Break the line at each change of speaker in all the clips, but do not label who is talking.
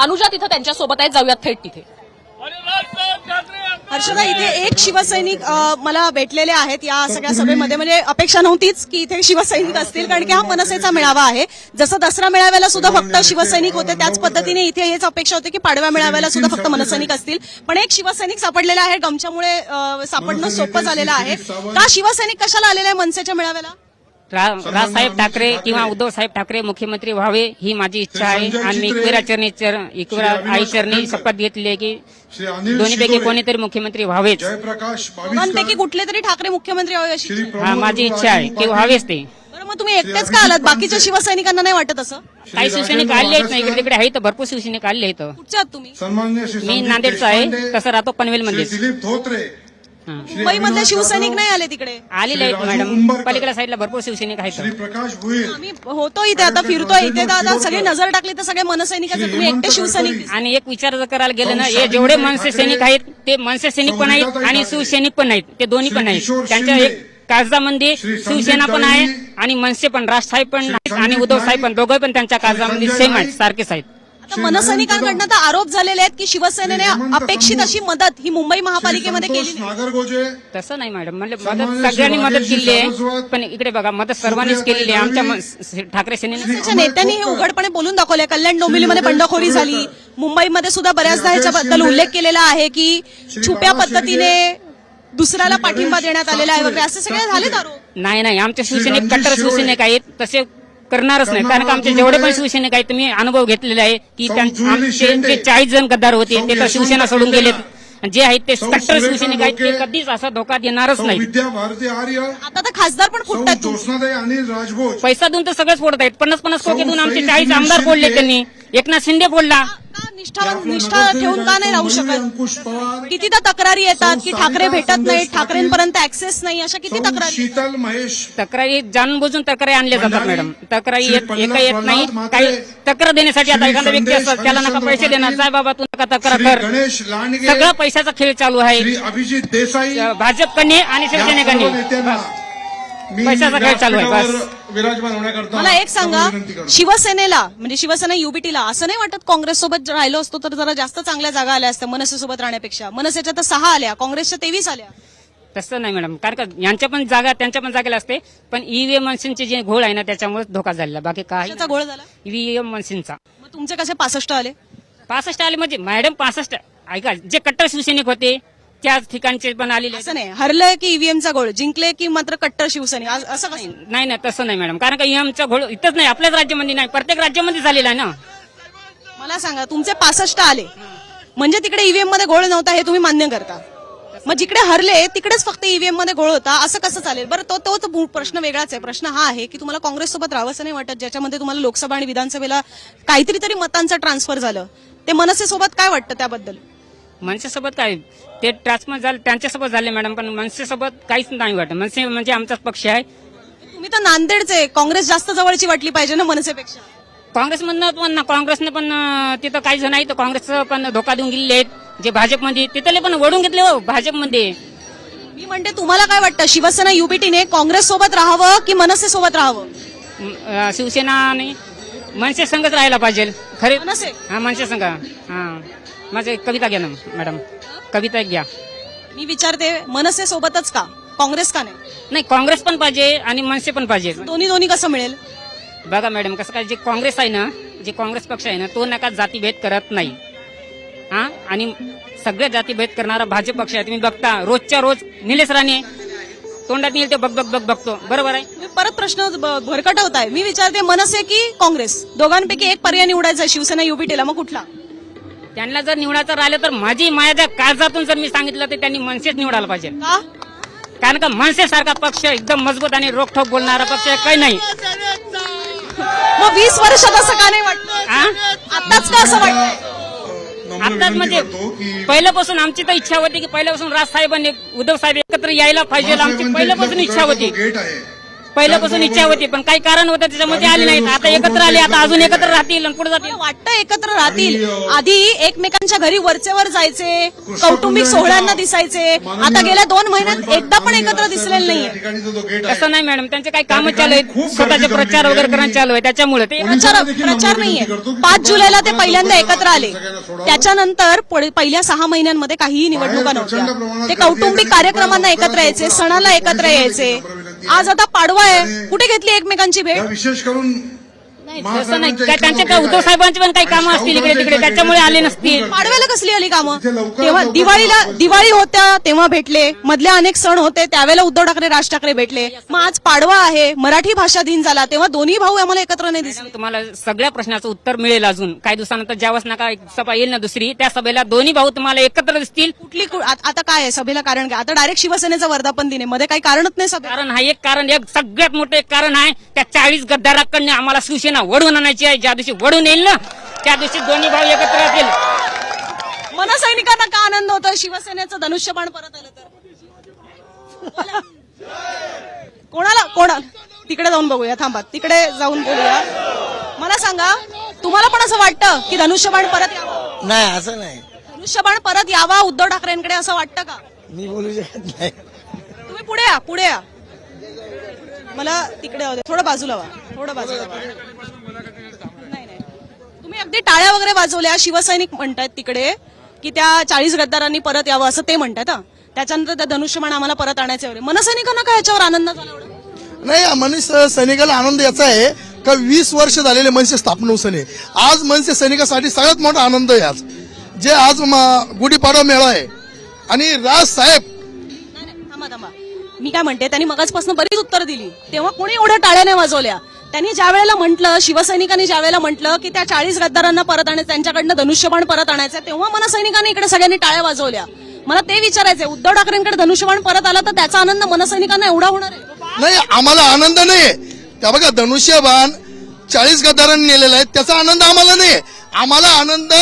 अनुजा तिथे त्यांच्यासोबत आहेत, जाऊयात थेट तिथे.
हर्षदा, इथे एक शिवसैनिक मला भेटलेले आहेत या सगळ्या सभेमध्ये. म्हणजे अपेक्षा नव्हतीच की इथे शिवसैनिक असतील, कारण की हा मनसेचा मेळावा आहे. जसं दसरा मेळाव्याला सुद्धा फक्त शिवसैनिक होते, त्याच पद्धतीने इथे हेच अपेक्षा होती की पाडव्या मेळाव्याला सुद्धा फक्त मनसैनिक असतील. पण एक शिवसैनिक सापडलेला आहे, गमच्यामुळे सापडणं सोपं झालेलं आहे. का शिवसैनिक कशाला आलेला आहे मनसेच्या मेळाव्याला?
राजसाहेब ठाकरे किंवा उद्धव साहेब ठाकरे मुख्यमंत्री व्हावे ही माझी इच्छा आहे. आणि मी एकविरा आई चरणी शपथ घेतली आहे की दोन्हीपैकी कोणीतरी मुख्यमंत्री व्हावेच.
दोघांपैकी कुठले तरी ठाकरे मुख्यमंत्री व्हावे अशी
माझी इच्छा आहे की व्हावेच ते.
बरं, मग तुम्ही एकटेच का आलात? बाकीच्या शिवसैनिकांना नाही वाटत असं?
काही शिवसैनिक आले आहेत ना, इकडे तिकडे आहेत, भरपूर शिवसैनिक आले आहेत.
कुठचे आहात तुम्ही?
मी नांदेडचा आहे, तसं राहतो पनवेलमध्ये.
मुंबईमधले शिवसैनिक नाही आले तिकडे?
आलेले आहेत मॅडम, पलीकडे साईडला भरपूर शिवसैनिक आहेत.
आम्ही होतो इथे, आता फिरतोय इथे, आता सगळे नजर टाकली तर सगळे मनसैनिकाचे, तुम्ही एकटे शिवसैनिक.
आणि एक विचार जर करायला गेलं ना, हे जेवढे मनसे सैनिक आहेत ते मनसे सैनिक पण आहेत आणि शिवसैनिक पण आहेत, ते दोन्ही पण आहेत. त्यांच्या एक काळजामध्ये शिवसेना पण आहे आणि मनसे पण, राजसाहेब पण आहेत आणि उद्धव साहेब पण, दोघे पण त्यांच्या काळजामध्ये सेम आहेत, सारखेच आहेत.
मनसैनिकांकडनं तर आरोप झालेले आहेत की शिवसेनेने अपेक्षित अशी मदत ही मुंबई महापालिकेमध्ये केली नाही.
तसं नाही मॅडम, म्हणजे मदत सगळ्यांनी मदत केली आहे, पण इकडे बघा मदत सर्वांनीच केलेली आहे. आमच्या ठाकरे सेनेने
नेत्यांनी हे उघडपणे बोलून दाखवले. कल्याण डोंबिवलीमध्ये बंडखोरी झाली, मुंबईमध्ये सुद्धा बऱ्याचदा ह्याच्याबद्दल उल्लेख केलेला आहे की छुप्या पद्धतीने दुसऱ्याला पाठिंबा देण्यात आलेला आहे वगैरे, असे सगळे झालेत आरोप.
नाही, आमचे शिवसैनिक कट्टर शिवसैनिक आहेत, तसे करणारच नाही. कारण का आमचे जेवढे पण शिवसैनिक आहेत, तुम्ही अनुभव घेतलेला आहे की आमचे 40 जण गद्दार होते, ते तर शिवसेना सोडून गेलेत. जे आहेत ते कट्टर शिवसैनिक आहेत, ते कधीच असा धोका देणारच नाही.
आता तर खासदार पण फुटतात,
पैसा देऊन तर सगळंच फोडत आहेत. 50-50 कोटी देऊन आमचे 40 आमदार फोडले त्यांनी. एकनाथ शिंदे फोडला.
निष्ठा ठेवून का नाही राहू शकत? कितीदा तक्रारी येतात की ठाकरे भेटत नाही, ठाकरेंपर्यंत ऍक्सेस नाही, अशा किती
तक्रारी जाणून बुजून तक्रारी आणल्या जातात मॅडम. तक्रारी एका येत नाही. काही तक्रार देण्यासाठी आता एखादा व्यक्ती असतात, त्याला नका पैसे देणार, जाय बाबा तू नका तक्रार कर. सगळा पैशाचा खेळ चालू आहे भाजपकडे आणि शिवसेनेकडे. पैशाचा खेळ चालू आहे बस.
मला एक सांगा, शिवसेनेला म्हणजे शिवसेना युबीटीला असं नाही वाटत काँग्रेस सोबत राहिलो असतो तर जरा जास्त चांगल्या जागा आल्या असत्या मनसेसोबत राहण्यापेक्षा? मनसेच्या तर 6 आल्या, काँग्रेसच्या 23 आल्या.
तसं नाही मॅडम, कारण का यांच्या पण जागा त्यांच्या पण जागेला असते, पण ईव्हीएम मशीनचे जे घोळ आहे ना त्याच्यामुळे धोका झालेला, बाकी काही
गोळ झाला.
ईव्हीएम मशीनचा.
मग तुमचे कसे 65 आले?
65 आले म्हणजे मॅडम 65 ऐका, जे कट्टर शिवसैनिक होते त्याच ठिकाणचे पण आलेले.
असं नाही हरलंय की ईव्हीएमचा गोळ, जिंकले की मात्र कट्टर शिवसैनिक, असं कसं?
नाही तसं नाही मॅडम, कारण का ईव्हीएमचा घोळ इथंच नाही, आपल्याच राज्यामध्ये नाही, प्रत्येक राज्यामध्ये झालेला आहे ना.
मला सांगा, तुमचे 65 आले म्हणजे तिकडे ईव्हीएम मध्ये गोळ नव्हता हे तुम्ही मान्य करता? मग जिकडे हरले तिकडेच फक्त ईव्हीएम मध्ये गोळ होता, असं कसं चालेल? बरं, तो प्रश्न वेगळाच आहे. प्रश्न हा आहे की तुम्हाला काँग्रेस सोबत राहावंसं नाही वाटत, ज्याच्यामध्ये तुम्हाला लोकसभा आणि विधानसभेला काहीतरी तरी मतांचं ट्रान्सफर झालं. ते मनसेसोबत काय वाटतं त्याबद्दल?
मनसेसोबत काय ते ट्रान्सफर झालं त्यांच्यासोबत झाले मॅडम, पण मनसेसोबत काहीच नाही वाटत. मनसे म्हणजे आमचाच पक्ष आहे.
तुम्ही तर नांदेडचे, काँग्रेस जास्त जवळची वाटली पाहिजे ना मनसेपेक्षा?
काँग्रेसमधनं पण काँग्रेसने पण तिथं काही जण आहेत काँग्रेसचं पण धोका देऊन गेलेले आहेत, जे भाजपमध्ये तिथले पण वळून घेतले हो भाजपमध्ये.
मी म्हणते, तुम्हाला काय वाटतं, शिवसेना युबीटीने काँग्रेस सोबत राहावं की मनसे सोबत राहावं?
शिवसेनाने मनसे संघच राहायला पाहिजे खरे.
मनसे?
हा, मनसे संघ. हा, माझे कविता घ्या ना मॅडम, कविता घ्या.
मी विचारते, मनसे सोबतच का, काँग्रेस का नाही?
नाही, काँग्रेस पण पाहिजे आणि मनसे पण पाहिजे.
दोन्ही कसं मिळेल?
बघा मॅडम, कसं काय, जे काँग्रेस आहे ना, जे काँग्रेस पक्ष आहे ना, तो नका जातीभेद करत नाही. हा, आणि सगळ्या जातीभेद करणारा भाजप पक्ष आहे. तुम्ही बघता रोजच्या रोज निलेश राणे तोंडात येईल ते बघतो, बरोबर आहे.
तुम्ही परत प्रश्न भरकटवताय. मी विचारते, मनसे की काँग्रेस, दोघांपैकी एक पर्याय निवडायचा शिवसेना युबीटीला, मग कुठला?
त्यांना जर निवडायचं राहिलं तर माझी माझ्या काळजातून जर मी सांगितलं तर त्यांनी मनसेच निवडायला पाहिजे.
का?
कारण का मनसे सारखा पक्ष एकदम मजबूत आणि रोखठोक बोलणारा पक्ष काही नाही.
मग 20 वर्षात असं का नाही वाटतं? आताच का असं वाटतं?
आताच म्हणजे पहिल्यापासून आमची तर इच्छा होती की पहिल्यापासून राजसाहेब आणि उद्धव साहेब एकत्र यायला पाहिजे, आमची पहिल्यापासून इच्छा होती. पहिल्यापासून इच्छा होती, पण काही कारण होतं त्याच्यामध्ये आले नाहीत. आता एकत्र आले, आता अजून एकत्र राहतील आणि पुढे जातील.
मला वाटतं एकत्र राहतील. आधी एकमेकांच्या घरी वरचेवर जायचे, कौटुंबिक सोहळ्यांना दिसायचे. आता गेल्या 2 महिन्यात एकदा पण एकत्र दिसलेलं नाहीये.
असं नाही मॅडम, त्यांचे काही कामं चालू आहेत, स्वतःचे प्रचार वगैरे करणं चालू आहे, त्याच्यामुळे ते
प्रचार नाहीये. 5 जुलैला ते पहिल्यांदा एकत्र आले. त्याच्यानंतर पहिल्या 6 महिन्यांमध्ये काहीही निवडणुका नव्हत्या. ते कौटुंबिक कार्यक्रमांना एकत्र यायचे, सणाला एकत्र यायचे. आज आता पाडवा आहे, कुठे घेतली एकमेकांची भेट?
विशेष करून
तसं नाही काय, त्यांच्या काय उद्धव साहेबांची पण काही कामं असतील इकडे तिकडे, त्याच्यामुळे आले नसतील.
पाडव्याला कसली आली कामं? तेव्हा दिवाळी होत्या तेव्हा भेटले. मधले अनेक सण होते त्यावेळेला उद्धव ठाकरे, राज ठाकरे भेटले. मग आज पाडवा आहे, मराठी भाषा दिन झाला, तेव्हा दोन्ही भाऊ आम्हाला एकत्र नाही दिसले.
तुम्हाला सगळ्या प्रश्नाचं उत्तर मिळेल अजून काही दिवसानंतर. ज्यावेळेस नका एक सभा येईल ना दुसरी, त्या सभेला दोन्ही भाऊ तुम्हाला एकत्र दिसतील.
आता काय आहे सभेला कारण काय? आता डायरेक्ट शिवसेनेचा वर्धापन दिन आहे, मध्ये काही कारणच नाही सभेत.
कारण हा एक कारण, एक सगळ्यात मोठं एक कारण आहे, त्या 40 गद्दाराकडनं आम्हाला शिवसेना वडवून आणायची आहे. ज्या दिवशी वडून येईल ना त्या दिवशी दोन्ही भाऊ एकत्र राहतील.
मनसैनिकांना का आनंद होतो शिवसेनेचं धनुष्यबाण परत आलं तर? कोणाला तिकडे जाऊन बघूया, थांबा, तिकडे जाऊन बोलूया. मला सांगा, तुम्हाला पण असं वाटतं की धनुष्यबाण परत यावं?
नाही, असं नाही.
धनुष्यबाण परत यावा उद्धव ठाकरेंकडे, असं वाटतं का?
मी बोलू शकत नाही.
तुम्ही पुढे या. मला तिकडे होते, थोडं बाजूला व्हा. नाही, तुम्ही अगदी टाळ्या वगैरे वाजवल्या. शिवसैनिक म्हणतायत तिकडे की त्या 40 गद्दारांनी परत यावं असं ते म्हणतात. त्याच्यानंतर त्या धनुष्यबाण आम्हाला परत आणायचे वगैरे. मनसैनिकांना काय याच्यावर आनंद झाला एवढा?
नाही, मनसे सैनिकाला आनंद याचा आहे का 20 वर्ष झालेले मनसे स्थापन आहे. आज मनसे सैनिकासाठी सगळ्यात मोठा आनंद आहे आज, जे आज गुढीपाडवा मेळा आहे. आणि राज साहेब,
थांबा, मी काय म्हणते, त्यांनी मगाचपासून बरीच उत्तर दिली, तेव्हा कोणी एवढ्या टाळ्या नाही वाजवल्या. त्यांनी ज्या वेळेला म्हटलं, शिवसैनिकांनी ज्या वेळेला म्हटलं की त्या 40 गद्दारांना परत आणायचं, त्यांच्याकडनं धनुष्यबाण परत आणायचं, तेव्हा मनसैनिकांनी इकडे सगळ्यांनी टाळ्या वाजवल्या. मला ते विचारायचंय, उद्धव ठाकरेंकडे धनुष्यबाण परत आला तर त्याचा आनंद मनसैनिकांना एवढा होणार आहे?
नाही, आम्हाला आनंद नाही. त्या बघा, धनुष्यबाण 40 गद्दारांनी नेलेला आहे, त्याचा आनंद आम्हाला नाही. आम्हाला आनंद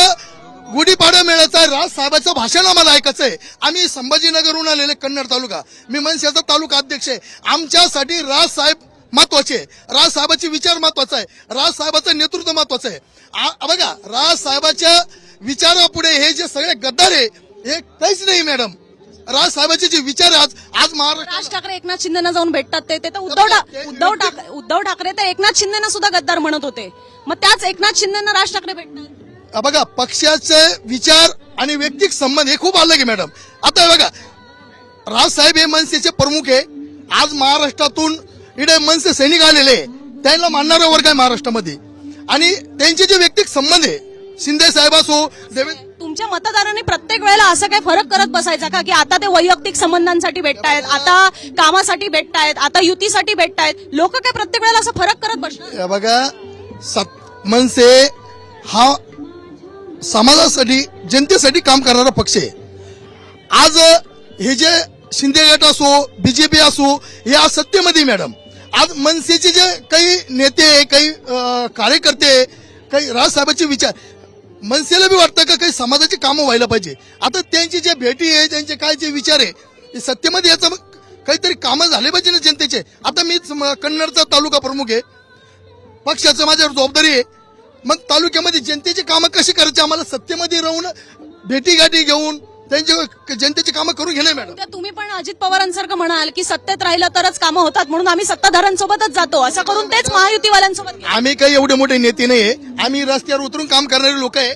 गुढीपाडवा मेळ्याचा, राज साहेबांचं भाषण आम्हाला ऐकायचं आहे. आम्ही संभाजीनगरहून आलेले, कन्नड तालुका, मी मनसेचा तालुका अध्यक्ष आहे. आमच्यासाठी राज साहेब महत्वाचे, राज साहेबांचे विचार महत्वाचा आहे, राज साहेबांचं नेतृत्व महत्वाचं आहे. बघा, राज साहेबांच्या विचारापुढे हे जे सगळे गद्दार आहे हे काहीच नाही मॅडम. राज साहेबांचे जे विचार आज महाराष्ट्र,
राज ठाकरे एकनाथ शिंदेना जाऊन भेटतात, ते तर उद्धव ठाकरे तर एकनाथ शिंदेना सुद्धा गद्दार म्हणत होते. मग त्याच एकनाथ शिंदेना राज ठाकरे भेटतात.
बघा, पक्षाचे विचार आणि वैयक्तिक संबंध हे खूप अलग आहे मॅडम. आता बघा, राज साहेब हे मनसेचे प्रमुख आहे. आज महाराष्ट्रातून इकडे मनसे सैनिक आलेले, त्यांना मानणारा वर्ग आहे महाराष्ट्रामध्ये. आणि त्यांचे जे वैयक्तिक संबंध आहे, शिंदे साहेब असो,
तुमच्या मतदारांनी प्रत्येक वेळेला असं काही फरक करत बसायचा का की आता ते वैयक्तिक संबंधांसाठी भेटतायत, आता कामासाठी भेटतायत, आता युतीसाठी भेटतायत? लोक काय प्रत्येक वेळेला असं फरक करत बसणार?
बघा, मनसे हा समाजासाठी, जनतेसाठी काम करणारा पक्ष आहे. आज हे जे शिंदे गट असो, बीजेपी असो, हे आज सत्तेमध्ये मॅडम. आज मनसेचे जे काही नेते, काही कार्यकर्ते, काही राजसाहेबांचे विचार, मनसेला बी वाटतं का काही समाजाची कामं व्हायला पाहिजे. आता त्यांची जे भेटी आहे, त्यांचे काय जे विचार आहे, ते सत्तेमध्ये याचं काहीतरी कामं झाले पाहिजे ना जनतेचे. आता मी कन्नडचा तालुका प्रमुख आहे, पक्षाचं माझ्यावर जबाबदारी आहे. मग तालुक्यामध्ये जनतेची कामं कशी करायची, आम्हाला सत्तेमध्ये राहून भेटीगाठी घेऊन त्यांचे जनतेची कामं करून घेणे मॅडम.
तुम्ही पण अजित पवारांसारखं म्हणाल की सत्तेत राहिलं तरच कामं होतात, म्हणून आम्ही सत्ताधाऱ्यांसोबतच जातो, असं करून तेच महायुतीवाल्यांसोबत.
आम्ही काही एवढे मोठे नेते नाहीये, आम्ही रस्त्यावर उतरून काम करणारे लोक आहे.